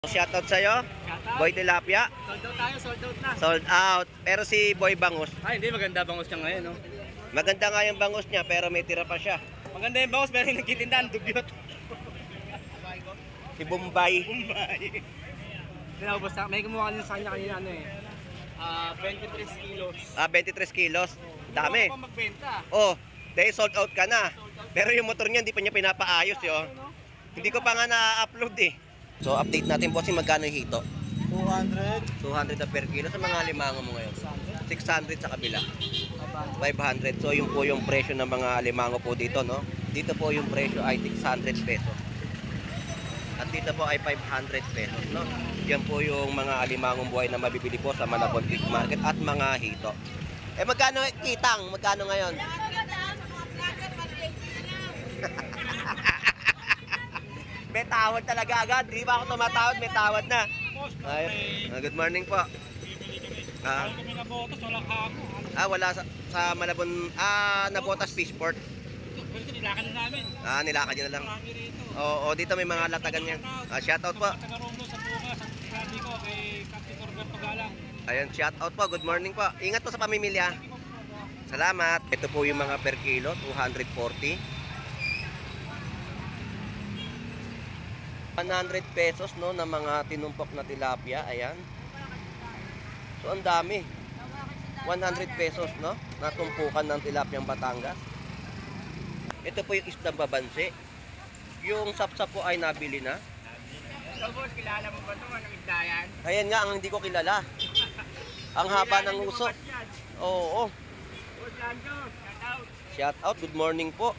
Shoutout sa'yo, Boy Tilapia. Sold out tayo, sold out na. Sold out. Pero si Boy Bangus, Ay, hindi, maganda bangus niya ngayon, no? maganda nga yung bangus niya pero may tira pa siya. Maganda yung bangus, pero yung nagtitindahan, dugyot. Si Bombay. Pinaubos na, may kumuha din sa kanya kanina, ano eh. 23 kilos. 23 kilos. Dami. Hindi ako magbenta. Oh, dahil sold out ka na. Pero yung motor niya hindi pa niya pinapaayos yun. Hindi ko pa nga na-upload eh. So update natin bossing, magkano yung hito? 200. 200 na per kilo sa mga limango mo ngayon. 600 sa kabila. 500. So yun po yung presyo ng mga limango po dito, no? Dito po yung presyo ay 600 pesos. At dito po ay 500 pesos, no? Yan po yung mga alimangong buhay na mabibili po sa Malabon Fish Market at mga hito. Eh magkano kitang? Magkano ngayon? May tawad talaga agad. Di ba ako tumatawad? May tawad na. Ay, good morning po. Kami na botos, walang hako. Wala sa Malabon, Nabotas Fishport. Pero nilakan na namin. Nilakad nyo na lang. Marami rito. Oo, dito may mga latagan yan. Shoutout po. Taga Romlo sa Buga, sa Grandi ko, kay Captain Norberto Galang. Ayun, shoutout po. Good morning po. Ingat po sa pamimilya. Salamat. Ito po yung mga per kilo, 240. 100 pesos, no, na mga tinumpok na tilapia. Ayan. So ang dami. 100 pesos, no, na tumpukan ng tilapiyang Batangas. Ito po yung isdang babanse. Yung sapsap po ay nabili na. So boss, kilala mo ba ito? Anong isda yan? Ayan nga ang hindi ko kilala. Ang haba ng uso. Oo. Boss Lando, shout out. Shout out. Good morning po.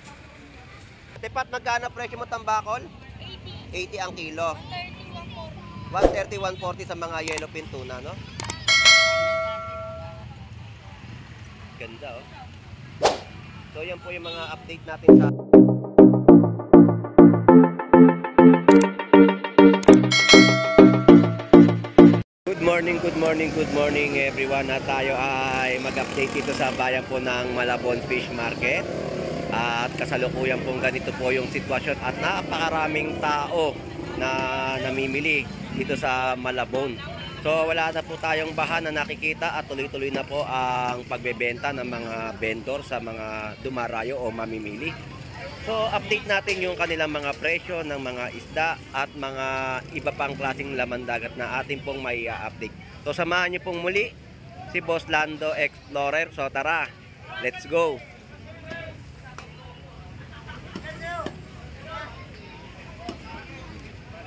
Tepat, magkano presyo mo tambakol? 80 ang kilo. 130, 140 sa mga yellowfin tuna, no? Ganda, oh. So, yan po yung mga update natin sa... Good morning everyone. At tayo ay mag-update dito sa bayan po ng Malabon Fish Market. At kasalukuyan pong ganito po yung sitwasyon at napakaraming tao na namimili dito sa Malabon. So wala na po tayong baha na nakikita at tuloy-tuloy na po ang pagbebenta ng mga vendor sa mga dumarayo o mamimili. So update natin yung kanilang mga presyo ng mga isda at mga iba pang klaseng laman dagat na atin pong may update. So samahan niyo pong muli si Boss Lando Explorer. So tara, let's go!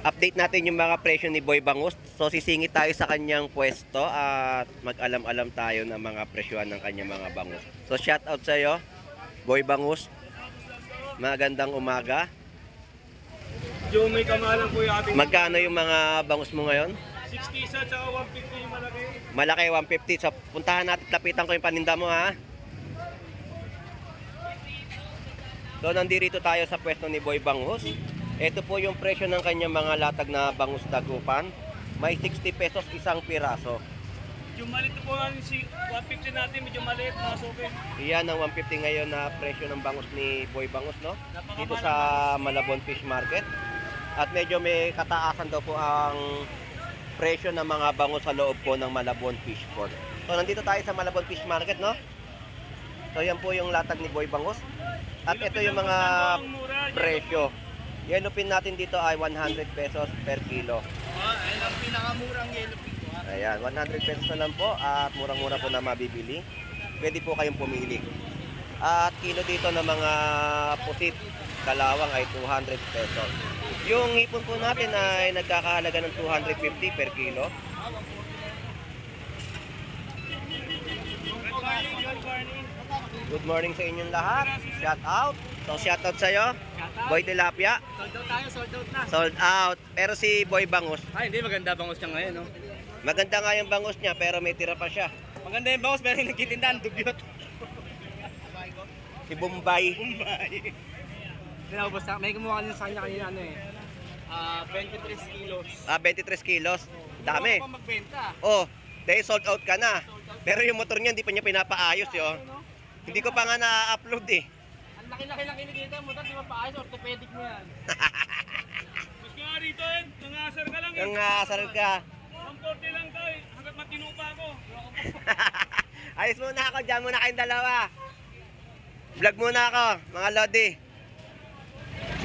Update natin yung mga presyo ni Boy Bangus. So sisingit tayo sa kanyang pwesto at mag-alam-alam tayo ng mga presyohan ng kanyang mga bangus. So shout out sa iyo, Boy Bangus. Magandang umaga. Yung may kamalang po yung ating... Magkano yung mga bangus mo ngayon? 60 isa, tsaka 150 yung malaki. Malaki, 150. So puntahan natin, lapitan ko yung paninda mo, ha. So nandito tayo sa pwesto ni Boy Bangus. Ito po yung presyo ng kanyang mga latag na bangus dagupan. May 60 pesos isang piraso. Yung maliit po ang 150 natin, medyo maliit, mga sukin. Iyan ang 150 ngayon na presyo ng bangus ni Boy Bangus, no? Dito sa Malabon Fish Market. At medyo may kataasan daw po ang presyo ng mga bangus sa loob po ng Malabon Fish Port. So nandito tayo sa Malabon Fish Market, no? So yan po yung latag ni Boy Bangus. At ito yung mga presyo. Yellowfin natin dito ay 100 pesos per kilo. Ayun ang pinakamurang yellowfin ko. Ayan, 100 pesos na lang po at murang-mura po na mabibili. Pwede po kayong pumili. At kilo dito ng mga pusit, kalawang ay 200 pesos. Yung hipon po natin ay nagkakahalaga ng 250 per kilo. Good morning sa inyong lahat. Shout out. So shout out sa iyo, Boy Tilapia. Sold out tayo, sold out na. Sold out. Pero si Boy Bangus, Ay, hindi, maganda bangus niya ngayon, no? maganda nga yung bangus niya pero may tira pa siya. Maganda yung bangus, pero yung nagtitindahan, dugyot. Si Bombay. Pinaubos na, may kumuha din sa kanya kanina, ano eh. 23 kilos. 23 kilos. Dami. Hindi ako magbenta. Oh, dahil sold out ka na. Pero yung motor niya hindi pa niya pinapaayos yun. Hindi ko pa nga na-upload eh. Ang laki-laki lang kinikita mo, di ba paayos, orthopedic mo yan. Mga rito yan, nangasar ka lang eh. Ang asar ka. 140 lang tayo, hanggat matino pa ako. Ayos muna ako, dyan muna kayong dalawa. Vlog muna ako, mga lodi.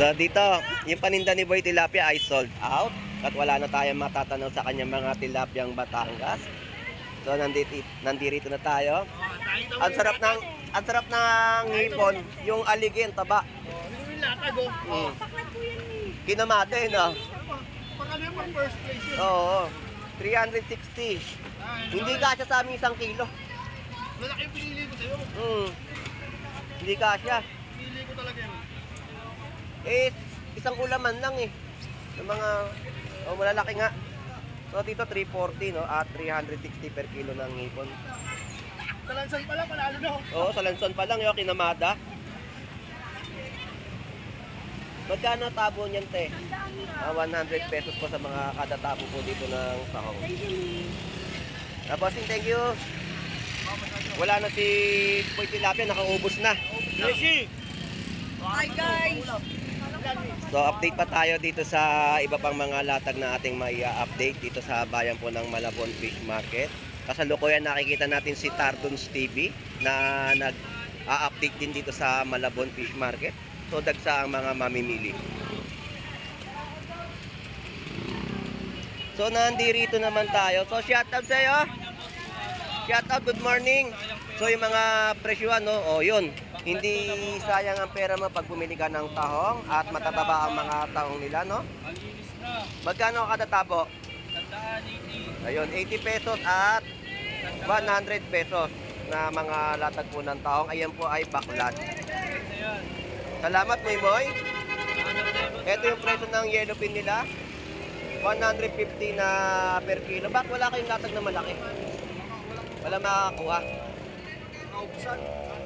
So dito, yung paninda ni Boy Tilapia ay sold out. At wala na tayong matatanaw sa kanyang mga tilapyang Batangas. So nandito na tayo. Ang sarap ng hipon, yung aligin, taba. Mm. Kinamate, no? First place yun. Oo, 360. Hindi kasya sa amin 1 kilo. Malaki yung pinili ko sa'yo. Hindi kasya. Pinili ko talaga yun. Eh, isang ulaman lang eh. Yung mga, malalaki nga. So dito 340, no? At 360 per kilo ng hipon. Sa lansan pala, panalo na. Oo, sa lanson pa lang yung kinamada. Magkano tabo niyan, te? 100 pesos po sa mga kada tabo po dito ng sahong. Bossing, thank you. Wala na si Boy Tilapia, nakaubos na. Yeshi! Hi guys! So update pa tayo dito sa iba pang mga latag na ating mai-update dito sa bayan po ng Malabon Fish Market. Kasalukuyan nakikita natin si Tardons TV na nag-update din dito sa Malabon Fish Market. So dagsa ang mga mamimili. So nandito naman tayo. So shoutout sa iyo. Shoutout, good morning. So yung mga presyuan, no? O yun. Hindi sayang ang pera mo pag bumili ka ng tahong at matataba ang mga tahong nila, no? Magkano kada tabo? Ayun, 80 pesos at 100 pesos na mga latag po ng tahong. Ayan po ay baklat. Salamat, Moy. Ito yung presyo ng yellowfin nila. 150 na per kilo. Bakit wala kayong latag na malaki? Wala makakuha.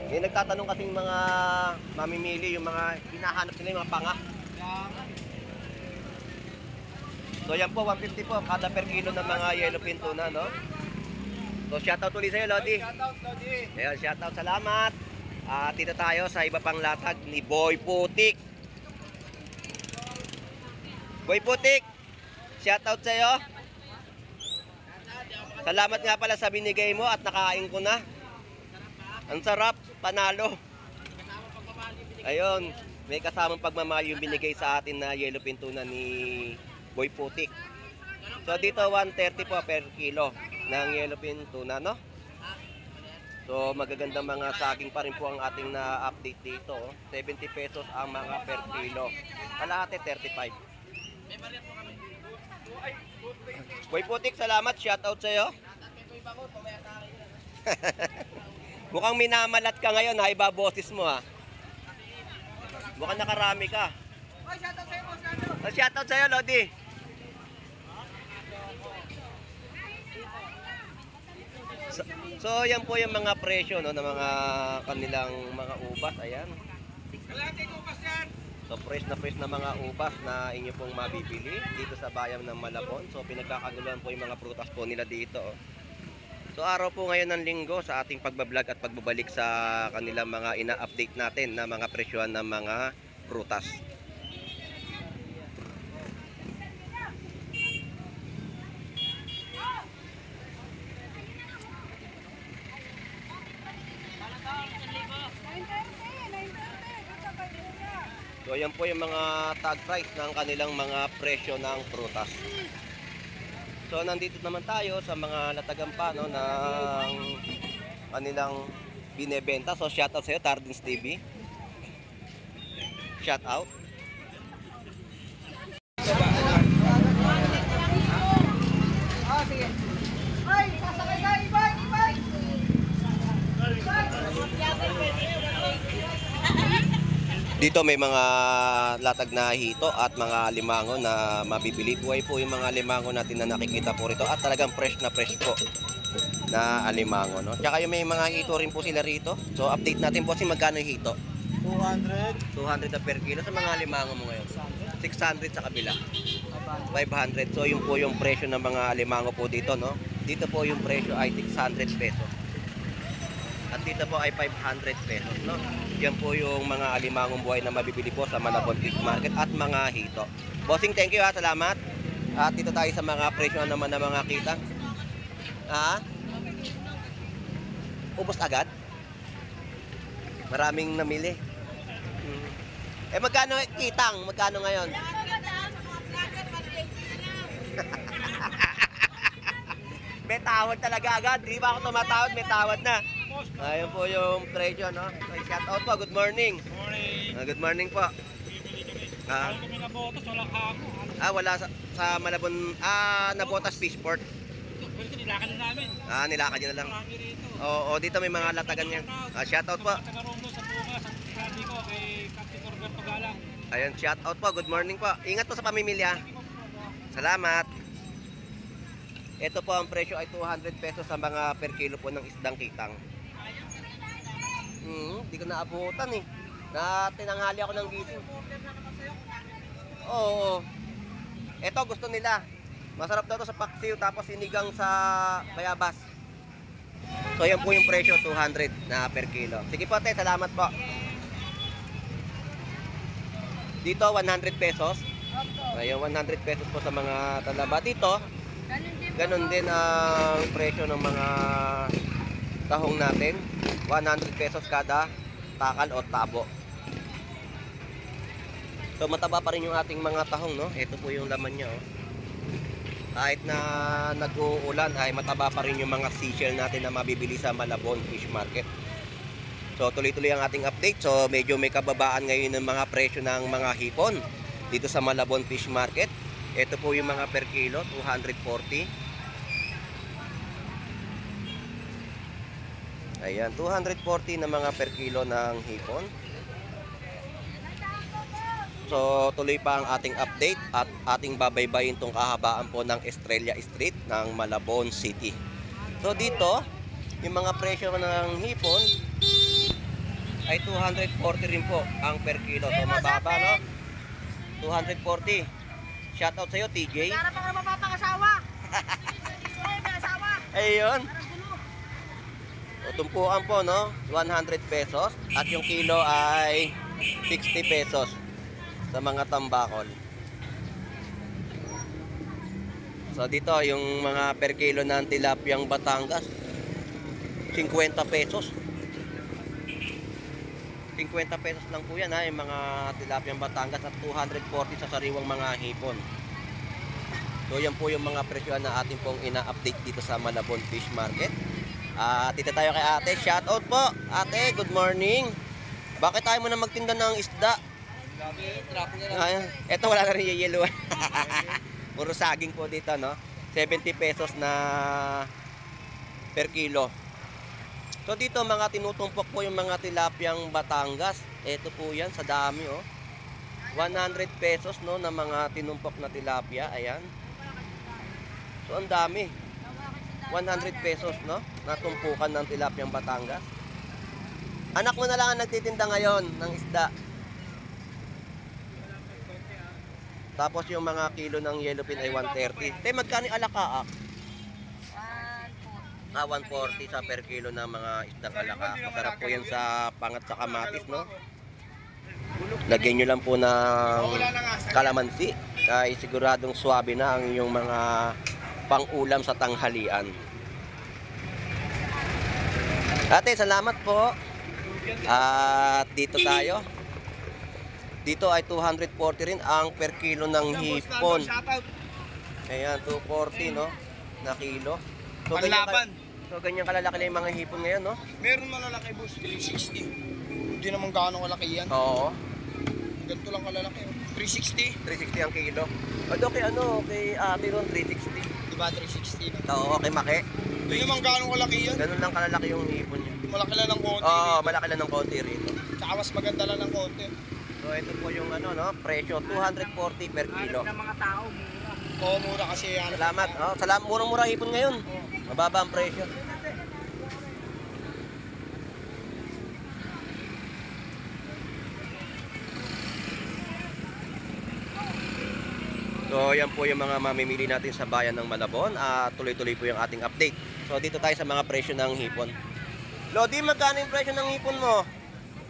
May nagtatanong kasing mga mamimili, yung mga hinahanap nila, yung mga panga. So yan po, 150 po kada per kilo ng mga yellowfin tuna, no? So shoutout ulit sa'yo, Lodi. Shoutout, Lodi. Ayan, shoutout, salamat. Dito tayo sa iba pang latag ni Boy Putik. Boy Putik, shoutout sa'yo. Salamat nga pala sa binigay mo at nakain ko na. Ang sarap, panalo. Ayun, may kasamang pagmamahal yung binigay sa atin na yellowfin tuna ni Boy Putik. So dito 130 po per kilo ng yellowfin tuna, no? So magagandang mga saging pa rin po ang ating na-update dito. 70 pesos ang mga per kilo. Kalahati 35. Boy Putik, salamat. Shoutout sa'yo. Mukhang minamalat ka ngayon ha. Iba boses mo ha. Mukhang nakarami ka. Shoutout sa'yo, Lodi. So yan po yung mga presyo, no, ng mga kanilang mga ubas. Ayan. So fresh na mga ubas na inyo pong mabibili dito sa bayan ng Malabon. So pinagkakaguluhan po yung mga prutas po nila dito. So araw po ngayon ng linggo sa ating pagbablog at pagbabalik sa kanilang mga ina-update natin na mga presyohan ng mga prutas. So ayan po yung mga tag price ng kanilang mga presyo ng prutas. So nandito naman tayo sa mga latagan ng kanilang binebenta. So shoutout sa iyo, Tardons TV. Shoutout. Sige. Ay, sasakay tayo, ibay! Dito may mga latag na hito at mga limango na mabibili. Buhay po yung mga limango natin na nakikita po rito at talagang fresh na fresh po na alimango, no? Tsaka yung may mga hito rin po sila rito. So update natin po si magkano yung hito. 200. 200 na per kilo. Sa mga limango mo ngayon 600 sa kabila, 500. So yun po yung presyo ng mga limango po dito, no? Dito po yung presyo ay 600 pesos. At dito po ay 500 pesos, no? Yan po yung mga alimangong buhay na mabibili po sa Malabon Fish Market at mga hito. Bossing, thank you ha, salamat. At dito tayo sa mga presyo naman ng mga kita. Ubos agad? Maraming namili. Magkano kitang? Magkano ngayon? May tawad talaga agad. Di ba ako tumatawad? May tawad na. Ayun po yung presyo, no? Okay, shout out po. Good morning. Morning. Good morning po. Ako kami nabotas, walang hako. Wala sa Malabon, Nabotas Fishport. Pero nilakad na namin. Nilakad nyo na lang. Marami rito. Oo, dito may mga latagan yan. Shout out po. Taga Romlo sa Bukas, ang sabi ko kay Captain Norberto Galang. Ayun, shout out po. Good morning po. Ingat po sa pamimilya. Salamat. Ito po ang presyo ay 200 pesos sa mga per kilo po ng isdang kitang. Hindi ko naabutan eh. Tinanghali ako ng gising. Oo. Ito gusto nila. Masarap daw to sa paksiw tapos sinigang sa bayabas. So yan po yung presyo, 200 na per kilo. Sige po te, salamat po. Dito 100 pesos. Ayun, 100 pesos po sa mga talaba. Dito, ganun din ang presyo ng mga tahong natin. 100 pesos kada takal o tabo. So mataba pa rin yung ating mga tahong, no? Ito po yung laman niya, oh. Kahit na nag-uulan ay mataba pa rin yung mga seashell natin na mabibili sa Malabon Fish Market. So tuloy-tuloy ang ating update. So medyo may kababaan ngayon ng mga presyo ng mga hipon dito sa Malabon Fish Market. Ito po yung mga per kilo, 240. Ayan, 240 na mga per kilo ng hipon. So tuloy pa ang ating update at ating babaybayin tong kahabaan po ng Estrella Street ng Malabon City. So dito, yung mga presyo ng hipon ay 240 rin po ang per kilo. So mababa, no? 240. Shout out sa'yo, TJ. Para pa ka mapapangasawa. Ay, may asawa. Ayun. O, tumpuan po, no? 100 pesos. At yung kilo ay 60 pesos sa mga tambakol. So dito, yung mga per kilo ng tilapyang Batangas, 50 pesos. 50 pesos lang po yan, ha, yung mga tilapyang Batangas at 240 sa sariwang mga hipon. So yan po yung mga presyo na ating pong ina-update dito sa Malabon Fish Market. Dito tayo kay ate. Shout out po. Ate, good morning. Bakit tayo muna magtinda ng isda? Ito wala na rin yung yellow. Puro saging po dito, no? 70 pesos na per kilo. So dito mga tinutumpok po yung mga tilapyang Batangas. Ito po yan sa dami, oh. 100 pesos, no, na mga tinumpok na tilapia. Ayan. So ang dami. 100 pesos, no, na tumpukan ng tilapyang Batangas. Anak mo na lang ang nagtitinda ngayon ng isda. Tapos yung mga kilo ng yellowfin ay 130. Te, magkano yung alaka? 140 sa per kilo ng mga isdang alaka. Masarap po yan sa pangat sa kamatis, no? Lagyan nyo lang po ng kalamansi. Kaya siguradong swabe na ang inyong mga pang-ulam sa tanghalian. Ate, salamat po. At dito tayo. Dito ay 240 rin ang per kilo ng hipon. Ayan, 240, no? Na kilo. So, ganyan kalalaki lang yung mga hipon ngayon, no? Meron malalaki, boss, 360. Hindi naman gaano kalaki yan. Oo. Ganito lang kalalaki. 360. 360 ang kilo. Ado kay kay ate ron 360. Diba 360? Oo, kay Make. Hindi naman gaano kalaki yan. Ganun lang kalalaki yung hipon niya. Malaki lang ng konti. Oo, malaki lang ng konti rito. Tsaka mas maganda lang ng konti. So ito po yung presyo 240 per kilo. Ng mga tao, mura. Oo, mura kasi yan. Salamat. Salamat, murang-mura hipon ngayon. Mababa ang presyo. So yan po yung mga mamimili natin sa bayan ng Malabon. Tuloy-tuloy po yung ating update. So dito tayo sa mga presyo ng hipon. Lodi, magkano yung presyo ng hipon mo?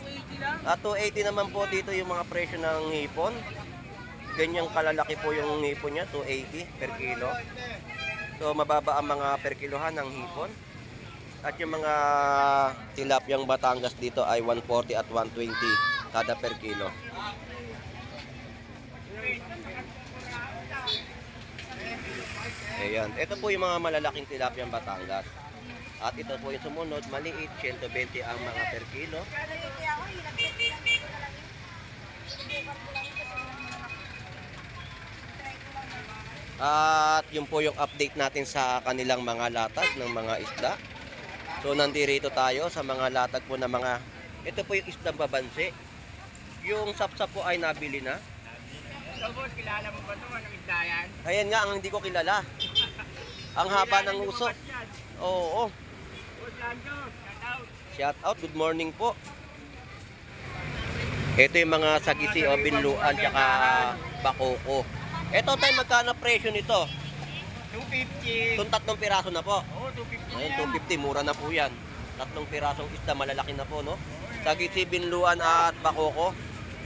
280 lang. 280 naman po dito yung mga presyo ng hipon. Ganyang kalalaki po yung hipon niya, 280 per kilo. So mababa ang mga per kilohan ng hipon. At yung mga tilapyang Batangas dito ay 140 at 120 kada per kilo. Ayan, ito po yung mga malalaking tilapyang Batangas. At ito po yung sumunod, maliit, 120 ang mga per kilo. At yun po yung update natin sa kanilang mga latag ng mga isda. So nandito tayo sa mga latag po na mga, ito po yung isdang babansi. Yung sapsap po ay nabili na. So boss, kilala mo ba ito? Anong isda yan? Ayan nga, ang hindi ko kilala. Ang haba ng uso. Oo. Boss Lando, shout out. Shout out, good morning po. Ito yung mga sagisi o binluan tsaka bakoko. Ito tayo magkano presyo nito? 250. Itong tatlong piraso na po. Oo, 250 Ayun, yan. 250, mura na po yan. Tatlong pirasong isda, malalaki na po, no? Sagisi, binluan at bakoko.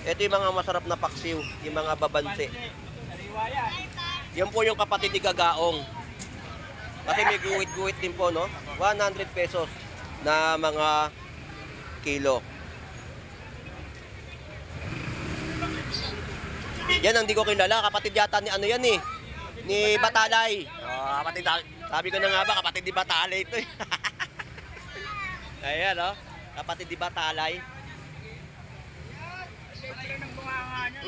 Ito yung mga masarap na paksiw, yung mga babansi. Sariwa yan. Yan po yung kapatid ni Gagaong. Kasi may guwit-guwit din po, no? 100 pesos na mga kilo. Yan ang hindi ko kilala. Kapatid yata ni ano yan eh. Ni Batalay. Oh, kapatid, sabi ko na nga ba, kapatid ni Batalay ito eh. Ayan, oh. Kapatid ni Batalay. Sila ng bunganga niya.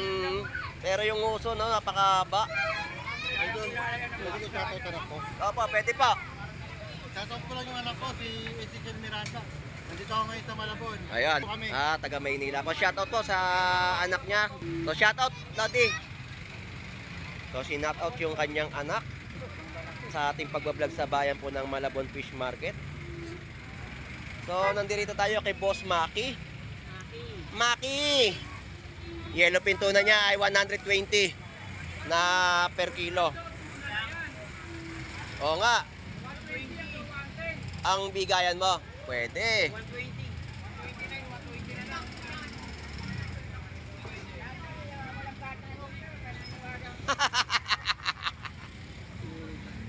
Pero yung uso, no, napakaba. Pwede ko shoutout anak ko. Opo, pwede pa. Shoutout ko lang yung anak ko, si Ezekiel Miranda. Nandito ako ngayon sa Malabon. Ayan, Ito kami. taga Maynila po. Shoutout po sa anak niya. So, shoutout, Lodi. So, sinoutout yung kanyang anak sa ating pagbablog sa bayan po ng Malabon Fish Market. So, nandito tayo kay Boss Maki. Maki! Yellowfin tuna niya ay 120 na per kilo. Oo nga. Ang bigayan mo, pwede. 120. 120 na lang.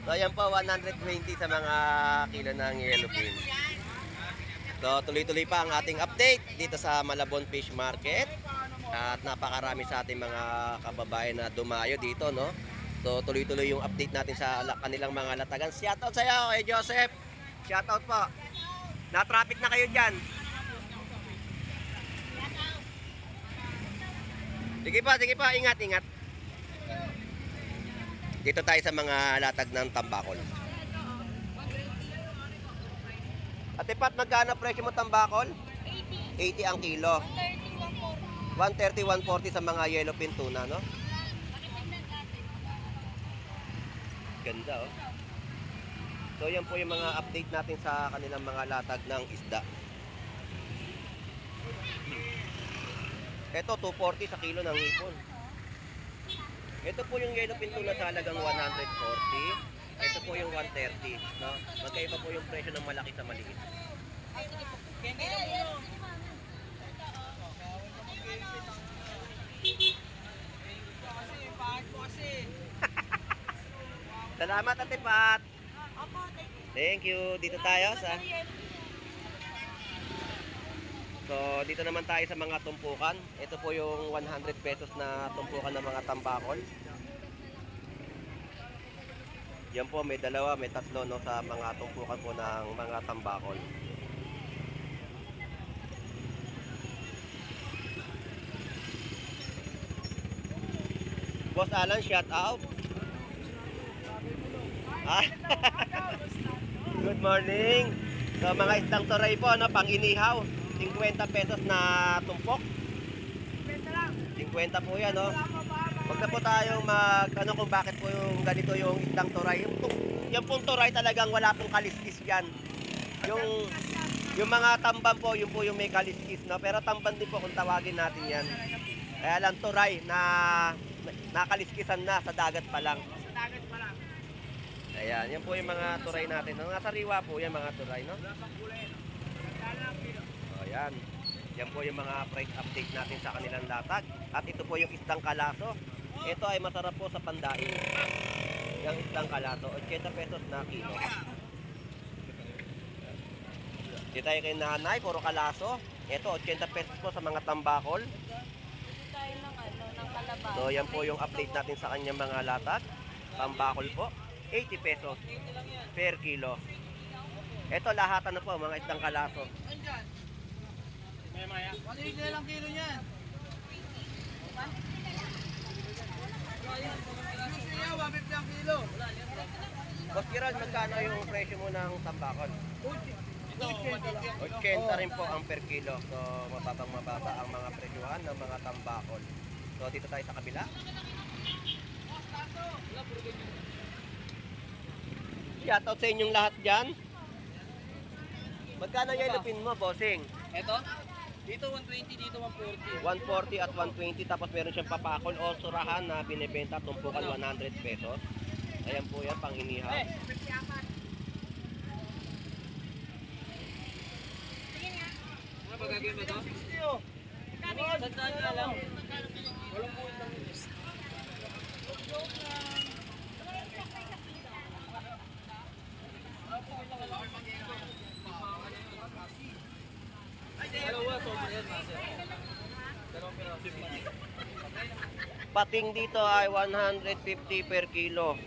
So ayan po, 120 sa mga kilo ng yellowfin. So tuloy-tuloy pa ang ating update dito sa Malabon Fish Market. At napakarami sa ating mga kababayan na dumayo dito, no? So tuloy-tuloy yung update natin sa kanilang mga latagan. Shoutout sa iyo, kay Joseph. Shoutout po. Na-traffic na kayo dyan. Sige pa, ingat. Dito tayo sa mga latag ng tambakol. Ate Pat, magkano presyo mo tambakol? 80 ang kilo. 130, 140 sa mga yellowfin tuna, no? Ganda, oh. So, yan po yung mga update natin sa kanilang mga latag ng isda. Ito, 240 sa kilo ng hipon. Ito po yung yellowfin tuna sa halagang 140. Ito po yung 130, no? Magkaiba po yung presyo ng malaki sa maliit. Salamat, Ate Pat. Thank you. Dito tayo sa... So, dito naman tayo sa mga tumpukan. Ito po yung 100 pesos na tumpukan ng mga tambakol. Yan po, may dalawa, may tatlo, no, sa mga tumpukan po ng mga tambakol. Boss Alan, shout out. Good morning. So, mga isdang toray po, no, pang inihaw. 50 pesos na tumpok. 50 po yan, no. Huwag na po tayong ano kung bakit po yung ganito yung isdang toray. Yung pong toray talagang wala pong kaliskis yan. Yung mga tamban po, yun po yung may kaliskis, no. Pero tamban din po kung tawagin natin yan. Kaya lang toray na nakaliskisan na sa dagat pa lang. Sa dagat pa lang. Ayan, yan po yung mga turay natin. Nasa riwa po yan mga turay, no? O yan. Yan po yung mga price update natin sa kanilang latag. At ito po yung isdang kalaso. Ito ay masarap po sa pandaing. Yung isdang kalaso, 80 pesos na kilo. Dito tayo kay nanay, puro kalaso. Ito, 80 pesos po sa mga tambakol. Tayo ng kalabaw. So, yan po yung update natin sa kanyang mga latag. Tambakol po, 80 pesos per kilo. Ito, lahatan na po, mga isdang kalaso. Maya. Ano yung ilang kilo niyan? Siya, 150 ang kilo. Boss Gerald, magkano yung presyo mo ng tambakol? 80 rin po ang per kilo. So, mababa ang mga presyuhan ng mga tambakol. So, dito tayo sa kabila. Shoutout sa inyong lahat dyan. Magkano yung ilupin mo, bossing? Ito? Dito 120, dito 140. 140 at 120, tapos meron siyang papakol o surahan na binibenta tumpukan 100 pesos. Ayan po yan, pang inihaw. Ano ba gagawin ba ito? Sandaan na lang. Walang buwan lang yun. Dalawa, sobra yan, master. Dalawang piraso. Pating dito ay 150 per kilo.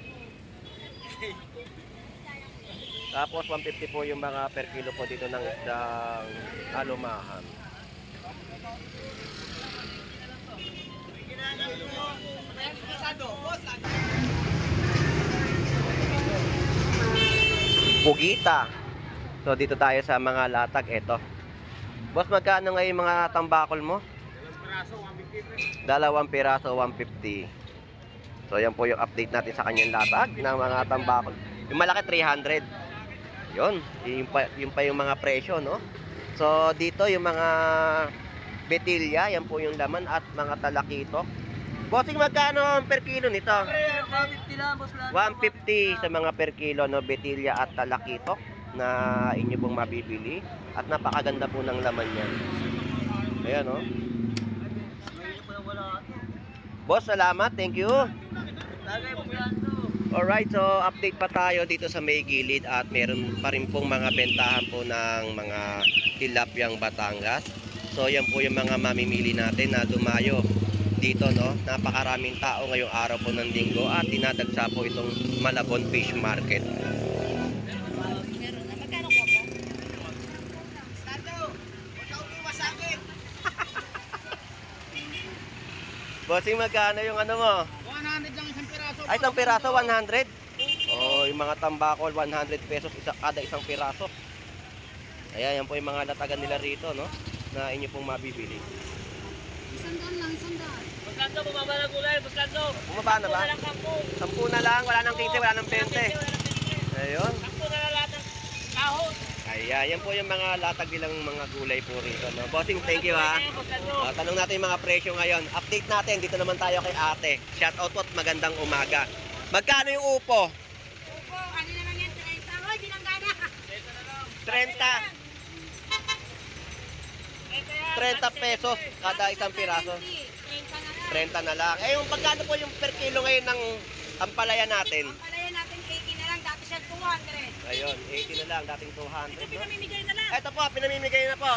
Tapos 150 po yung mga per kilo po dito ng isdang alumahan. Pugita. So dito tayo sa mga latag. Ito. Boss, magkano ngayon mga tambakol mo? Dalawang piraso, 150. So yan po yung update natin sa kanyang latag ng mga tambakol. Yung malaki 300. Yun pa yung mga presyo, no? So dito yung mga betilya, yan po yung laman at mga talakitok. Bossing, magkano ang per kilo nito? 150 lang, boss lang. 150 sa mga per kilo, no, betilya at talakitok na inyo pong mabibili. At napakaganda po ng laman yan. Ayan, no? Boss, salamat. Thank you. Lagay mo yan to. Alright, so update pa tayo dito sa may gilid at meron pa rin pong mga bentahan po ng mga tilapyang Batangas. So yan po yung mga mamimili natin na dumayo dito, no? Napakaraming tao ngayong araw po ng linggo at dinadagsa po itong Malabon Fish Market. Meron na. Magkano ko po? Bossing, magkano yung ano mo? 100 lang isang piraso. Ay, isang piraso, 100? Oh, yung mga tambakol, 100 pesos kada isang piraso. Ayan, yan po yung mga latagan nila rito, no? Na inyo pong mabibili. Sandaan lang, sandaan. Boss Lando, bumaba na gulay, boss Lando. Bumaba na ba? Sampu na lang kampo. 10 na lang, wala nang 15, wala nang 20. Ayun. Sampu na lang lahat ng kahon. Ayan, yan po yung mga latag nilang mga gulay po rito, no? Bossing, thank you, ha. Boss Lando. Tanong natin yung mga presyo ngayon. Update natin, dito naman tayo kay ate. Shout out po at magandang umaga. Magkano yung upo? Opo, ano naman yan? 30. Hoy, binanggana. 30. 30 pesos kada isang piraso. 30 na lang. Eh, yung pagkano po yung per kilo ngayon ng ampalaya natin? Ang palaya natin 80 na lang, dati siya 200. Ayun, 80 na lang, dating 200. Ito No? pinamimigay na lang. Ito po, pinamimigay na po.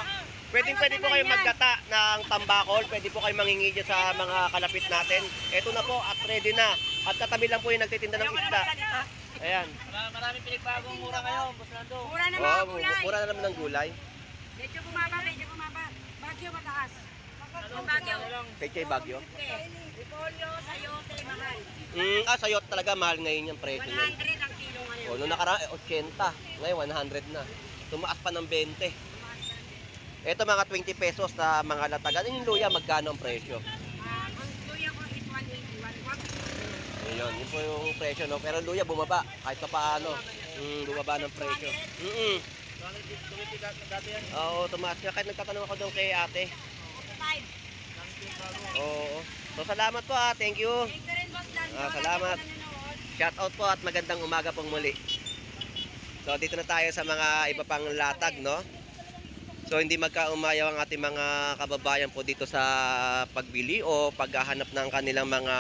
Pwede po kayo magkata ng tambakol. Pwede po kayo mangingi dyan sa mga kalapit natin. Ito na po at ready na. At katabi lang po yung nagtitinda ng isda. Ayan. Maraming pinagbagong mura ngayon, boss Lando. Mura na mga Oh, kulay. mura na naman ng gulay. Medyo bumaba, medyo bumaba. Bagyo mataas. Yung bagyo. Pechay Bagyo. Repolyo, sayote, mahal. Sayot talaga mahal ngayon yung presyo niya. 100 ang kilo ngayon. O, nung nakaraan, 80. Ngayon, 100 na. Tumaas pa ng 20. Ito mga 20 pesos na mga latagan. Yung luya, magkano ang presyo? Ang luya ko is 180. Ayun, yun po yung presyo, no? Pero luya, bumaba. Kahit pa paano. Bumaba ng presyo. Tumipid dati yan. Oo, tumaas nga. Kahit nagtatanong ako doon kay ate. 5. Oo. So, salamat po, ha. Thank you. Thank you rin, Boss Lando. Salamat. Shout out po at magandang umaga pong muli. So dito na tayo sa mga iba pang latag, no? So hindi magkaumayaw ang ating mga kababayan po dito sa pagbili o paghahanap ng kanilang mga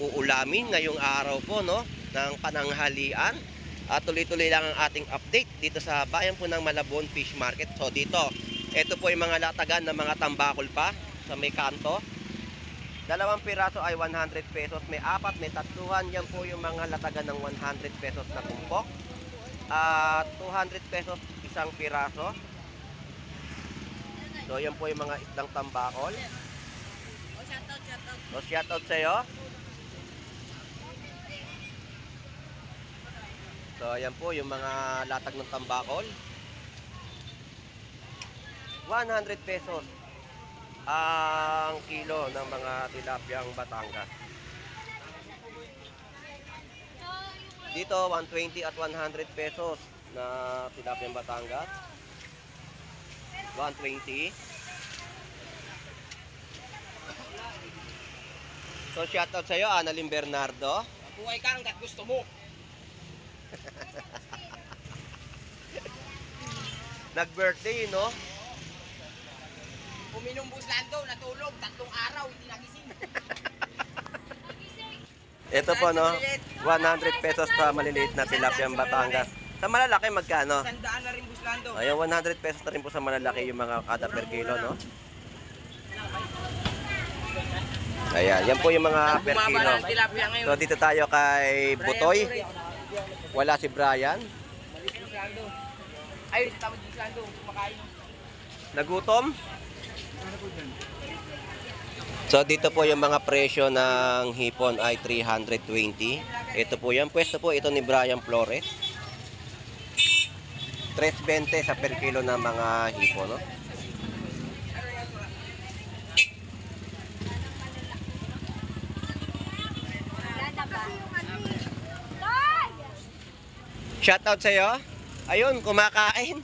uulamin ngayong araw po, no, ng pananghalian. At tuloy-tuloy lang ang ating update dito sa bayan po ng Malabon Fish Market. So dito, ito po yung mga latagan ng mga tambakol pa sa may kanto. 2 piraso ay 100 pesos, may 4, may 3. Yan po yung mga latagan ng 100 pesos na tumpok. At 200 pesos isang piraso. So yan po yung mga isdang tambakol. So shoutout sa'yo. So ayan po yung mga latag ng tambakol. 100 pesos ang kilo ng mga tilapyang Batangas. Dito 120 at 100 pesos na tilapyang Batangas. 120. So shoutout sa iyo, Annalyn Bernardo. Buhay ka hanggat gusto mo. Nag-birthday, no? Uminom Buslando, natulog 3 araw, hindi nagising. Ito po, no? 100 pesos sa maliliit na tilapyang Batangas. Sa malalaki, magkano? 100 na rin Buslando. Ayan, 100 pesos na rin po sa malalaki yung mga kada per kilo, no? Ayan, yan po yung mga per Bumaba kilo. na ang tilapia ngayon. So, dito tayo kay Butoy. Wala si Brian. Malis Buslando. Ayun, si Tawad Buslando, kumakain. Nagutom? So dito po yung mga presyo ng hipon ay 320. Ito po yan. Pwesto po ito ni Brian Flores. 320 sa per kilo ng mga hipon, no? Shoutout sa'yo. Ayun, kumakain.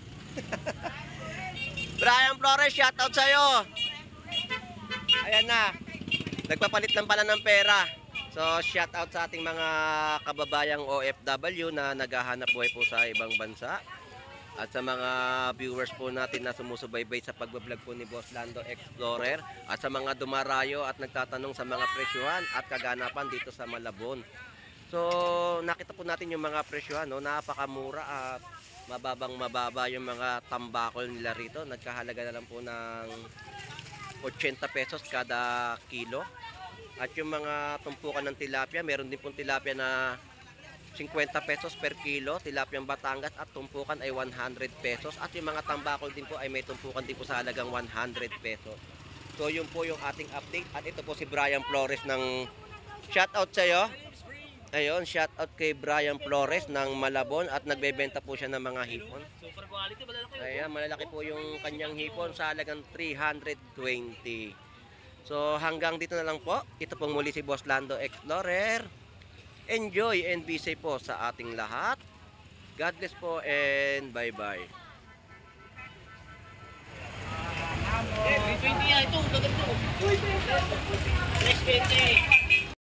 Brian Flores, shoutout sa'yo. Ayan na. Nagpapalit lang pala ng pera. So, shoutout sa ating mga kababayang OFW na naghahanap buhay po sa ibang bansa. At sa mga viewers po natin na sumusubaybay sa pagbablog po ni Boss Lando Explorer. At sa mga dumarayo at nagtatanong sa mga presyuhan at kaganapan dito sa Malabon. So, nakita po natin yung mga presyuhan, no? Napakamura at mababa yung mga tambakol nila rito. Nagkahalaga na lang po ng 80 pesos kada kilo. At yung mga tumpukan ng tilapia, meron din pong tilapia na 50 pesos per kilo, tilapiang Batangas, at tumpukan ay 100 pesos. At yung mga tambakol din po ay may tumpukan din po sa halagang 100 pesos. So yun po yung ating update. At ito po si Brian Flores ng shoutout sa'yo. Ayun, shoutout kay Brian Flores ng Malabon at nagbebenta po siya ng mga hipon. Super quality, malalaki. Ayan, malalaki po yung kanyang hipon sa halagang 320. So hanggang dito na lang po. Ito pong muli si Boss Lando Explorer. Enjoy and be safe po sa ating lahat. God bless po and bye-bye. 320 yan, ito, gagawin ito. 320.